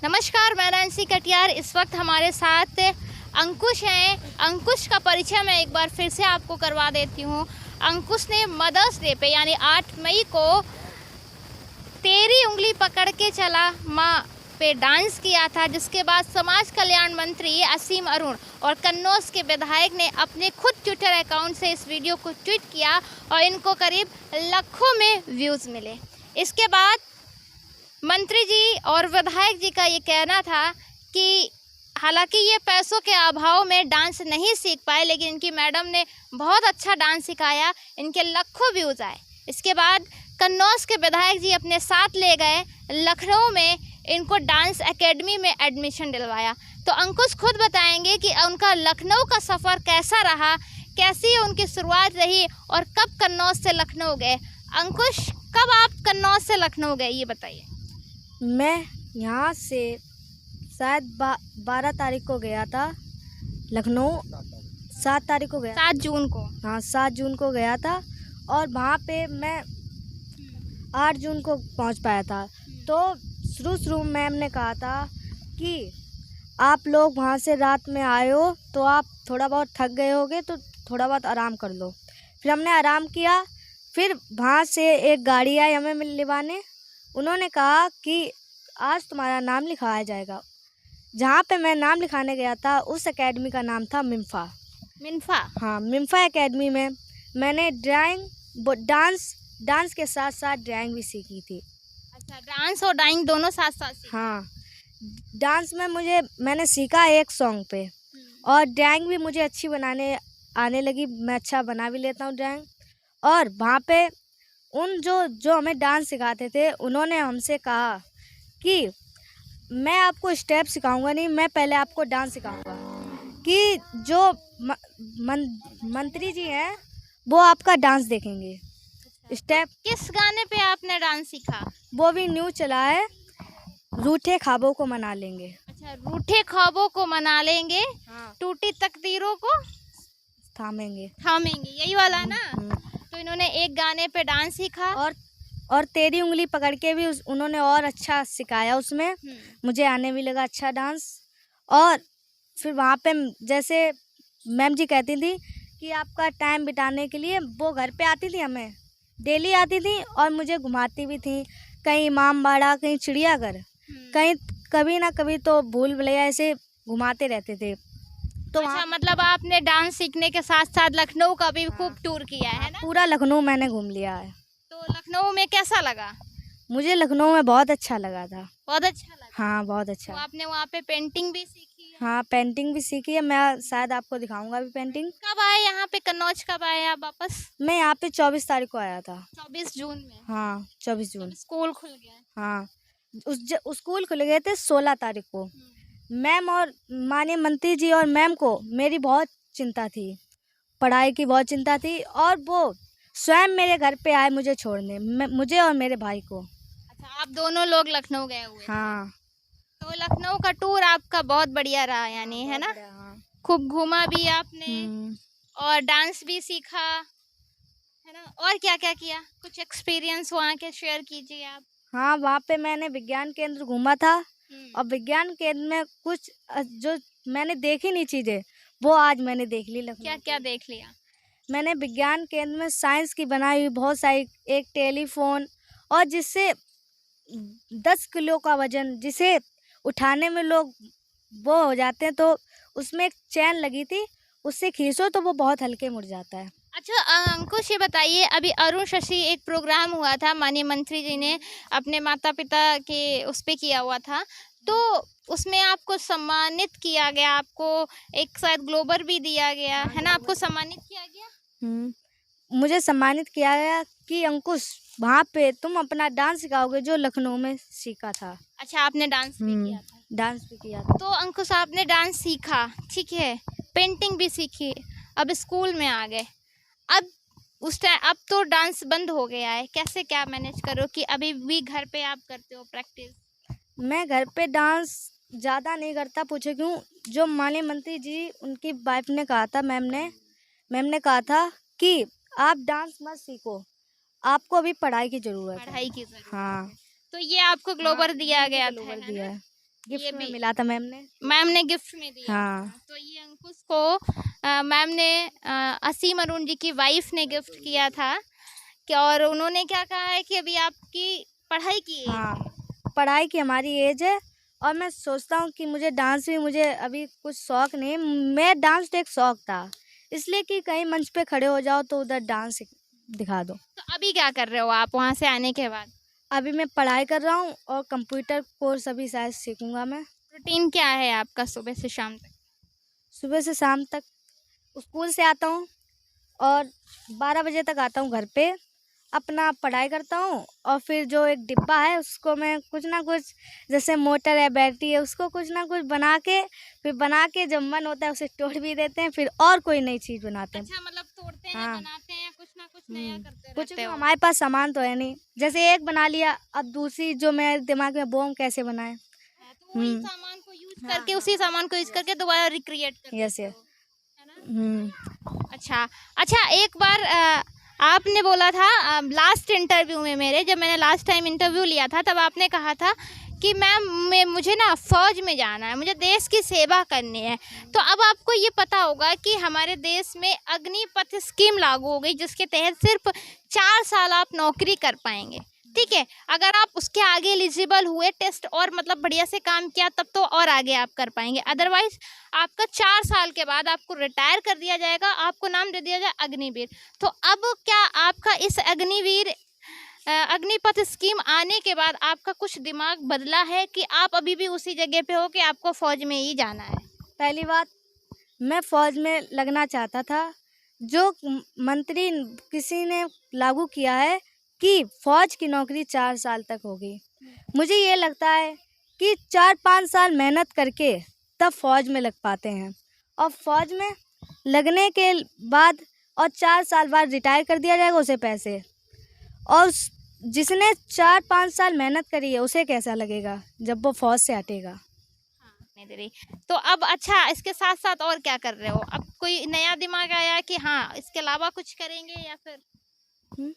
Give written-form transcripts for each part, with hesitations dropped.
नमस्कार, मैं नैन्सी कटियार। इस वक्त हमारे साथ अंकुश हैं। अंकुश का परिचय मैं एक बार फिर से आपको करवा देती हूँ। अंकुश ने मदर्स डे पे यानी 8 मई को तेरी उंगली पकड़ के चला माँ पे डांस किया था, जिसके बाद समाज कल्याण मंत्री असीम अरुण और कन्नौज के विधायक ने अपने खुद ट्विटर अकाउंट से इस वीडियो को ट्वीट किया और इनको करीब लाखों में व्यूज़ मिले। इसके बाद मंत्री जी और विधायक जी का ये कहना था कि हालांकि ये पैसों के अभाव में डांस नहीं सीख पाए, लेकिन इनकी मैडम ने बहुत अच्छा डांस सिखाया, इनके लाखों व्यूज़ आए। इसके बाद कन्नौज के विधायक जी अपने साथ ले गए लखनऊ में, इनको डांस एकेडमी में एडमिशन दिलवाया। तो अंकुश खुद बताएंगे कि उनका लखनऊ का सफ़र कैसा रहा, कैसी उनकी शुरुआत रही और कब कन्नौज से लखनऊ गए। अंकुश, कब आप कन्नौज से लखनऊ गए ये बताइए। मैं यहाँ से शायद 12 तारीख को गया था लखनऊ। 7 तारीख को गया, 7 जून को। हाँ 7 जून को गया था और वहाँ पे मैं 8 जून को पहुँच पाया था। तो शुरू में मैम ने कहा था कि आप लोग वहाँ से रात में आए हो तो आप थोड़ा बहुत थक गए होगे तो थोड़ा बहुत आराम कर लो। फिर हमने आराम किया। फिर वहाँ से एक गाड़ी आई हमें लिवाने। उन्होंने कहा कि आज तुम्हारा नाम लिखाया जाएगा। जहाँ पे मैं नाम लिखाने गया था उस एकेडमी का नाम था मिम्फा। हाँ, मिम्फा एकेडमी में मैंने डांस के साथ साथ ड्राइंग भी सीखी थी। अच्छा, डांस और ड्राइंग दोनों साथ साथ सीखा। हाँ, डांस में मैंने सीखा एक सॉन्ग पे और ड्राइंग भी मुझे अच्छी बनाने आने लगी। मैं अच्छा बना भी लेता हूँ ड्राइंग। और वहाँ पे उन जो हमें डांस सिखाते थे उन्होंने हमसे कहा कि मैं आपको स्टेप सिखाऊंगा नहीं, मैं पहले आपको डांस सिखाऊंगा। कि जो मंत्री जी हैं वो आपका डांस देखेंगे। स्टेप किस गाने पे आपने डांस सीखा? वो भी न्यू चला है, रूठे ख्वाबों को मना लेंगे। अच्छा, रूठे ख्वाबों को मना लेंगे, हाँ, टूटी तकदीरों को थामेंगे, यही वाला ना। तो इन्होंने एक गाने पे डांस सीखा और तेरी उंगली पकड़ के भी उन्होंने और अच्छा सिखाया। उसमें मुझे आने भी लगा अच्छा डांस। और फिर वहाँ पे जैसे मैम जी कहती थी कि आपका टाइम बिताने के लिए वो घर पे आती थी, हमें डेली आती थी और मुझे घुमाती भी थी, कहीं इमामबाड़ा, कहीं चिड़ियाघर, कहीं कभी ना कभी तो भूल भुलैया, ऐसे घुमाते रहते थे। तो अच्छा, मतलब आपने डांस सीखने के साथ साथ लखनऊ का भी खूब टूर किया है ना? पूरा लखनऊ मैंने घूम लिया है। तो लखनऊ में कैसा लगा? मुझे लखनऊ में बहुत अच्छा लगा था। बहुत अच्छा लगा। हाँ, बहुत अच्छा। तो आपने वहाँ पे पेंटिंग भी सीखी है? हाँ, पेंटिंग भी सीखी है। मैं शायद आपको दिखाऊंगा भी पेंटिंग। कब आए यहाँ पे कन्नौज, कब आए आप वापस? मैं यहाँ पे 24 तारीख को आया था। 24 जून में? हाँ, 24 जून। स्कूल खुल गया? हाँ, उस स्कूल खुल गए थे 16 तारीख को। मैम और माननीय मंत्री जी और मैम को मेरी बहुत चिंता थी, पढ़ाई की बहुत चिंता थी, और वो स्वयं मेरे घर पे आए मुझे छोड़ने, मुझे और मेरे भाई को। अच्छा, आप दोनों लोग लखनऊ गए हुए? हाँ। तो लखनऊ का टूर आपका बहुत बढ़िया रहा यानी, है ना? खूब घूमा भी आपने और डांस भी सीखा, है ना? और क्या क्या किया? कुछ एक्सपीरियंस वहाँ के शेयर कीजिए आप। हाँ, वहाँ पे मैंने विज्ञान केंद्र घूमा था और विज्ञान केंद्र में कुछ जो मैंने देखी नहीं चीज़ें वो आज मैंने देख ली। क्या क्या देख लिया? मैंने विज्ञान केंद्र में साइंस की बनाई हुई बहुत सारी, एक टेलीफोन, और जिससे 10 किलो का वजन जिसे उठाने में लोग वो हो जाते हैं, तो उसमें एक चैन लगी थी, उससे खींचो तो वो बहुत हल्के मुड़ जाता है। अच्छा अंकुश, ये बताइए, अभी अरुण शशि एक प्रोग्राम हुआ था, माननीय मंत्री जी ने अपने माता पिता के उस पे किया हुआ था, तो उसमें आपको सम्मानित किया गया, आपको एक शायद ग्लोबल भी दिया गया है ना? आपको सम्मानित किया गया? मुझे सम्मानित किया गया कि अंकुश वहाँ पे तुम अपना डांस सिखाओगे जो लखनऊ में सीखा था। अच्छा, आपने डांस भी किया था? डांस भी किया था। तो अंकुश, आपने डांस सीखा, ठीक है, पेंटिंग भी सीखी, अब स्कूल में आ गए, अब तो डांस बंद हो गया है, कैसे क्या मैनेज करो कि अभी भी घर पे आप करते हो प्रैक्टिस? मैं घर पे डांस ज़्यादा नहीं करता, पूछे क्यों? जो माननीय मंत्री जी उनकी वाइफ ने कहा था, मैम ने कहा था कि आप डांस मत सीखो, आपको अभी पढ़ाई की ज़रूरत है। पढ़ाई की ज़रूरत हाँ। है। तो ये आपको ग्लोबल दिया गया था, ग्लोबल है दिया ना? है। गिफ्ट में भी मिला था मैम ने गिफ्ट में दिया। हाँ। तो ये अंकुश को मैम ने असीम अरुण जी की वाइफ ने गिफ्ट किया था कि, और उन्होंने क्या कहा है कि अभी आपकी पढ़ाई की है। हाँ, पढ़ाई की हमारी एज है और मैं सोचता हूँ कि मुझे डांस भी, मुझे अभी कुछ शौक नहीं, मैं डांस तो एक शौक था, इसलिए कि कहीं मंच पे खड़े हो जाओ तो उधर डांस दिखा दो। तो अभी क्या कर रहे हो आप वहाँ से आने के बाद? अभी मैं पढ़ाई कर रहा हूँ और कंप्यूटर कोर्स अभी शायद सीखूंगा मैं। रूटीन क्या है आपका सुबह से शाम तक? सुबह से शाम तक स्कूल से आता हूँ और 12 बजे तक आता हूँ घर पे, अपना पढ़ाई करता हूँ और फिर जो एक डिब्बा है उसको मैं कुछ ना कुछ, जैसे मोटर है, बैटरी है, उसको कुछ ना कुछ बना के जब मन होता है उसे तोड़ भी देते हैं, फिर और कोई नई चीज़ बनाते हैं। अच्छा, मतलब तोड़ते हैं, हाँ। बनाते हैं, कुछ ना कुछ नया करते कुछ रहते हो। हमारे पास सामान तो है नहीं, जैसे एक बना लिया, अब दूसरी जो मेरे दिमाग में वो हम कैसे बनाएं। हाँ, तो वही सामान को यूज करके, उसी सामान को यूज करके दोबारा रिक्रिएट करते यस हो, यस। है ना? अच्छा अच्छा, एक बार आपने बोला था लास्ट इंटरव्यू में मेरे, जब मैंने लास्ट टाइम इंटरव्यू लिया था, तब आपने कहा था कि मैम मुझे ना फ़ौज में जाना है, मुझे देश की सेवा करनी है। तो अब आपको ये पता होगा कि हमारे देश में अग्निपथ स्कीम लागू हो गई, जिसके तहत सिर्फ 4 साल आप नौकरी कर पाएंगे। ठीक है, अगर आप उसके आगे एलिजिबल हुए, टेस्ट और मतलब बढ़िया से काम किया, तब तो और आगे आप कर पाएंगे। अदरवाइज आपका 4 साल के बाद आपको रिटायर कर दिया जाएगा, आपको नाम दे दिया जाए अग्निवीर। तो अब क्या आपका इस अग्निपथ स्कीम आने के बाद आपका कुछ दिमाग बदला है कि आप अभी भी उसी जगह पे हो कि आपको फ़ौज में ही जाना है? पहली बात, मैं फ़ौज में लगना चाहता था। जो मंत्री किसी ने लागू किया है कि फ़ौज की नौकरी 4 साल तक होगी, मुझे ये लगता है कि 4-5 साल मेहनत करके तब फ़ौज में लग पाते हैं, और फ़ौज में लगने के बाद और 4 साल बाद रिटायर कर दिया जाएगा उसे पैसे, और जिसने 4-5 साल मेहनत करी है उसे कैसा लगेगा जब वो फ़ौज से हटेगा। नहीं दे रही। तो अब अच्छा, इसके साथ साथ और क्या कर रहे हो? अब कोई नया दिमाग आया कि हाँ इसके अलावा कुछ करेंगे, या फिर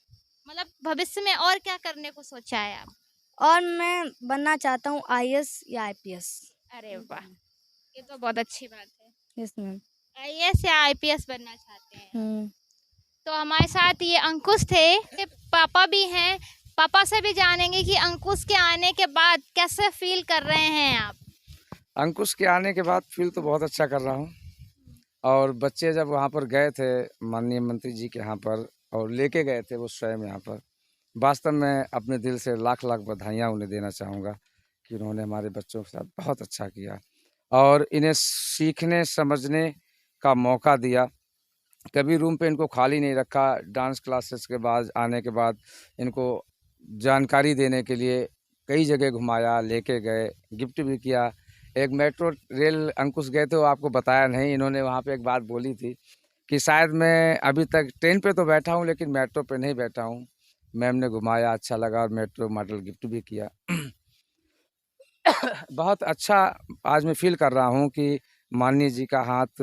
मतलब भविष्य में और क्या करने को सोचा है आप? और मैं बनना चाहता हूँ आईएएस या आईपीएस। अरे वाह, ये तो बहुत अच्छी बात है। Yes ma'am. आईएएस या आईपीएस बनना चाहते हैं। तो हमारे साथ ये अंकुश थे, के पापा भी हैं। पापा से भी जानेंगे कि अंकुश के आने के बाद कैसे फील कर रहे हैं आप? अंकुश के आने के बाद फील तो बहुत अच्छा कर रहा हूँ। और बच्चे जब वहाँ पर गए थे माननीय मंत्री जी के यहाँ पर, और लेके गए थे वो स्वयं यहाँ पर, वास्तव में अपने दिल से लाख लाख बधाइयाँ उन्हें देना चाहूँगा कि उन्होंने हमारे बच्चों के साथ बहुत अच्छा किया और इन्हें सीखने समझने का मौका दिया। कभी रूम पे इनको खाली नहीं रखा। डांस क्लासेस के बाद आने के बाद इनको जानकारी देने के लिए कई जगह घुमाया, लेके गए, गिफ्ट भी किया। एक मेट्रो रेल अंकुश गए थे, वो आपको बताया नहीं। इन्होंने वहाँ पे एक बात बोली थी कि शायद मैं अभी तक ट्रेन पे तो बैठा हूँ लेकिन मेट्रो पे नहीं बैठा हूँ। मैम ने घुमाया, अच्छा लगा और मेट्रो मॉडल गिफ्ट भी किया। बहुत अच्छा आज मैं फील कर रहा हूँ कि माननीय जी का हाथ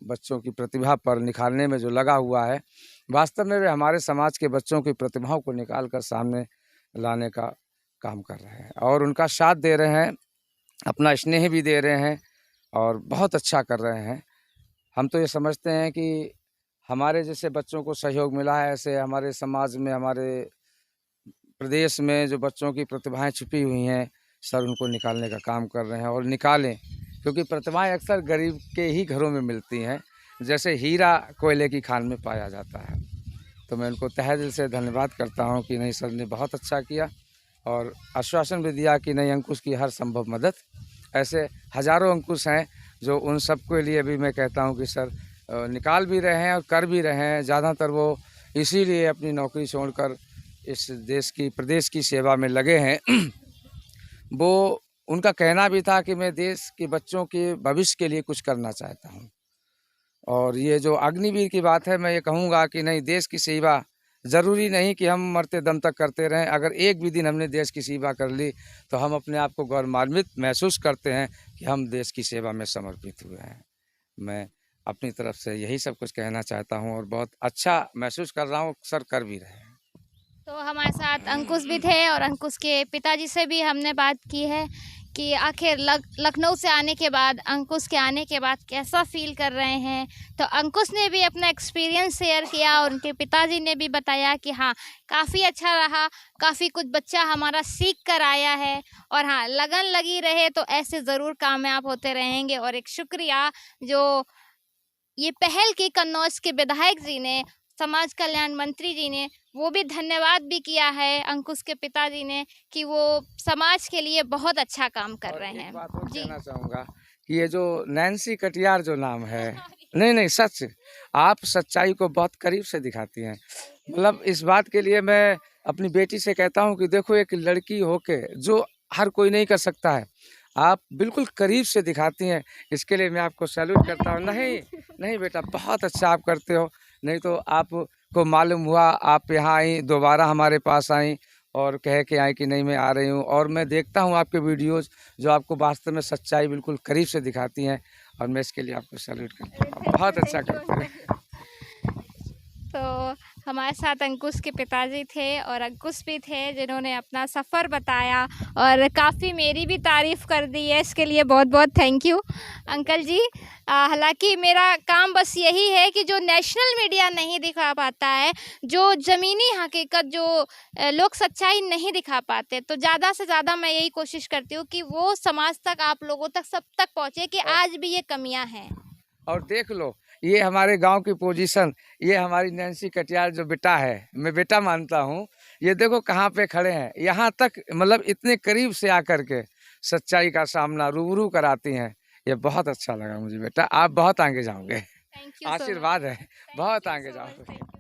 बच्चों की प्रतिभा पर निखारने में जो लगा हुआ है, वास्तव में वे हमारे समाज के बच्चों की प्रतिभाओं को निकाल कर सामने लाने का काम कर रहे हैं और उनका साथ दे रहे हैं, अपना स्नेह भी दे रहे हैं और बहुत अच्छा कर रहे हैं। हम तो ये समझते हैं कि हमारे जैसे बच्चों को सहयोग मिला है, ऐसे हमारे समाज में, हमारे प्रदेश में जो बच्चों की प्रतिभाएं छुपी हुई हैं, सर उनको निकालने का काम कर रहे हैं और निकालें, क्योंकि प्रतिभाएं अक्सर गरीब के ही घरों में मिलती हैं, जैसे हीरा कोयले की खान में पाया जाता है। तो मैं उनको तहे दिल से धन्यवाद करता हूं कि नहीं, सर ने बहुत अच्छा किया और आश्वासन भी दिया कि नहीं, अंकुश की हर संभव मदद। ऐसे हज़ारों अंकुश हैं जो उन सबके लिए भी मैं कहता हूं कि सर निकाल भी रहे हैं और कर भी रहे हैं। ज़्यादातर वो इसीलिए अपनी नौकरी छोड़कर इस देश की, प्रदेश की सेवा में लगे हैं। वो उनका कहना भी था कि मैं देश के बच्चों के भविष्य के लिए कुछ करना चाहता हूं। और ये जो अग्निवीर की बात है, मैं ये कहूँगा कि नहीं, देश की सेवा ज़रूरी नहीं कि हम मरते दम तक करते रहें। अगर एक भी दिन हमने देश की सेवा कर ली तो हम अपने आप को गौरवान्वित महसूस करते हैं कि हम देश की सेवा में समर्पित हुए हैं। मैं अपनी तरफ से यही सब कुछ कहना चाहता हूँ और बहुत अच्छा महसूस कर रहा हूँ, सर कर भी रहे हैं। तो हमारे साथ अंकुश भी थे और अंकुश के पिताजी से भी हमने बात की है कि आखिर लखनऊ से आने के बाद, अंकुश के आने के बाद कैसा फील कर रहे हैं। तो अंकुश ने भी अपना एक्सपीरियंस शेयर किया और उनके पिताजी ने भी बताया कि हाँ, काफ़ी अच्छा रहा, काफ़ी कुछ बच्चा हमारा सीख कर आया है। और हाँ, लगन लगी रहे तो ऐसे ज़रूर कामयाब होते रहेंगे। और एक शुक्रिया जो ये पहल की कन्नौज के विधायक जी ने, समाज कल्याण मंत्री जी ने, वो भी धन्यवाद भी किया है अंकुश के पिताजी ने कि वो समाज के लिए बहुत अच्छा काम कर रहे हैं। एक बात और जी। कहना चाहूँगा कि ये जो नैन्सी कटियार जो नाम है, नहीं सच, आप सच्चाई को बहुत करीब से दिखाती हैं। मतलब इस बात के लिए मैं अपनी बेटी से कहता हूँ कि देखो, एक लड़की होके जो हर कोई नहीं कर सकता है, आप बिल्कुल करीब से दिखाती हैं। इसके लिए मैं आपको सैल्यूट करता हूँ। नहीं बेटा, बहुत अच्छा आप करते हो। नहीं तो आपको मालूम हुआ, आप यहाँ आई, दोबारा हमारे पास आई और कह के आई कि नहीं मैं आ रही हूँ। और मैं देखता हूँ आपके वीडियोज़ जो आपको वास्तव में सच्चाई बिल्कुल करीब से दिखाती हैं, और मैं इसके लिए आपको सैल्यूट करता हूँ। बहुत अच्छा करते हैं। तो हमारे साथ अंकुश के पिताजी थे और अंकुश भी थे जिन्होंने अपना सफ़र बताया और काफ़ी मेरी भी तारीफ़ कर दी है। इसके लिए बहुत बहुत थैंक यू अंकल जी। हालांकि मेरा काम बस यही है कि जो नेशनल मीडिया नहीं दिखा पाता है, जो ज़मीनी हकीकत, जो लोग सच्चाई नहीं दिखा पाते, तो ज़्यादा से ज़्यादा मैं यही कोशिश करती हूँ कि वो समाज तक, आप लोगों तक, सब तक पहुँचे कि आज भी ये कमियाँ हैं। और देख लो, ये हमारे गांव की पोजीशन, ये हमारी नैन्सी कटियार जो बेटा है, मैं बेटा मानता हूँ, ये देखो कहाँ पे खड़े हैं। यहाँ तक मतलब इतने करीब से आकर के सच्चाई का सामना रूबरू कराती हैं। ये बहुत अच्छा लगा मुझे बेटा, आप बहुत आगे जाओगे। Thank you. आशीर्वाद है, बहुत आगे जाओगे।